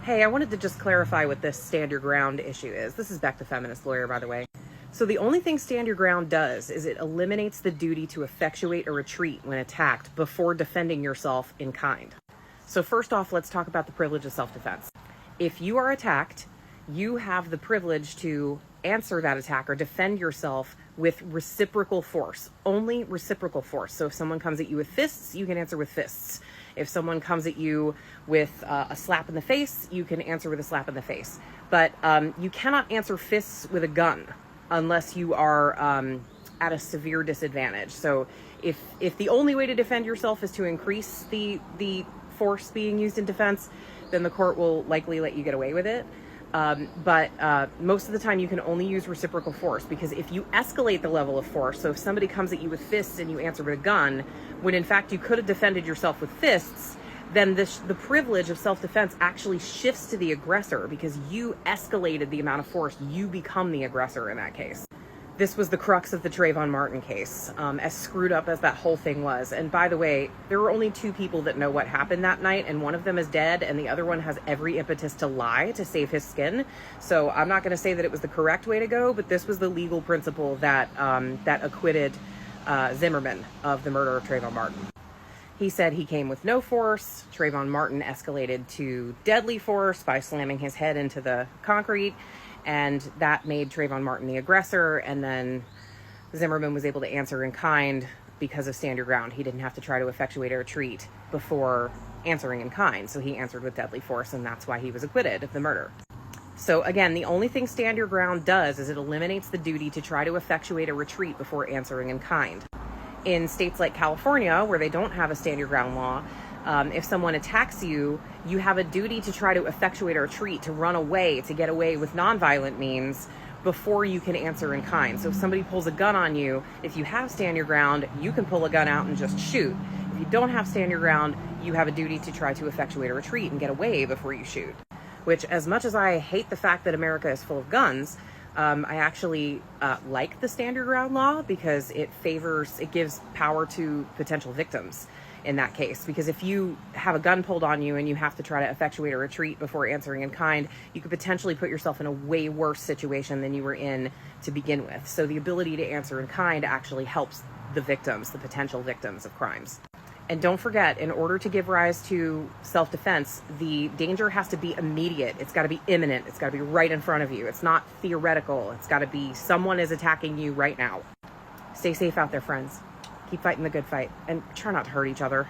Hey, I wanted to just clarify what this stand your ground issue is. This is Beck, the feminist lawyer, by the way. So the only thing stand your ground does is it eliminates the duty to effectuate a retreat when attacked before defending yourself in kind. So first off, let's talk about the privilege of self-defense. If you are attacked, you have the privilege to answer that attack or defend yourself with reciprocal force, only reciprocal force. So if someone comes at you with fists, you can answer with fists. If someone comes at you with a slap in the face, you can answer with a slap in the face. But you cannot answer fists with a gun unless you are at a severe disadvantage. So if the only way to defend yourself is to increase the force being used in defense, then the court will likely let you get away with it. But most of the time you can only use reciprocal force, because if you escalate the level of force, so if somebody comes at you with fists and you answer with a gun, when in fact you could have defended yourself with fists, then the privilege of self-defense actually shifts to the aggressor, because you escalated the amount of force. You become the aggressor in that case. This was the crux of the Trayvon Martin case, as screwed up as that whole thing was. And by the way, there were only two people that know what happened that night, and one of them is dead, and the other one has every impetus to lie to save his skin. So I'm not going to say that it was the correct way to go, but this was the legal principle that acquitted Zimmerman of the murder of Trayvon Martin. He said he came with no force. Trayvon Martin escalated to deadly force by slamming his head into the concrete, and that made Trayvon Martin the aggressor. And then Zimmerman was able to answer in kind because of stand your ground. He didn't have to try to effectuate a retreat before answering in kind. So he answered with deadly force, and that's why he was acquitted of the murder. So again, the only thing stand your ground does is it eliminates the duty to try to effectuate a retreat before answering in kind. In states like California, where they don't have a stand your ground law, if someone attacks you, you have a duty to try to effectuate a retreat, to run away, to get away with nonviolent means before you can answer in kind. So if somebody pulls a gun on you, if you have stand your ground, you can pull a gun out and just shoot. If you don't have stand your ground, you have a duty to try to effectuate a retreat and get away before you shoot. Which, as much as I hate the fact that America is full of guns, I actually like the stand your ground law, because it gives power to potential victims in that case. Because if you have a gun pulled on you and you have to try to effectuate a retreat before answering in kind, you could potentially put yourself in a way worse situation than you were in to begin with. So the ability to answer in kind actually helps the victims, the potential victims of crimes. And don't forget, in order to give rise to self-defense, the danger has to be immediate. It's got to be imminent. It's got to be right in front of you. It's not theoretical. It's got to be someone is attacking you right now. Stay safe out there, friends. Keep fighting the good fight, and try not to hurt each other.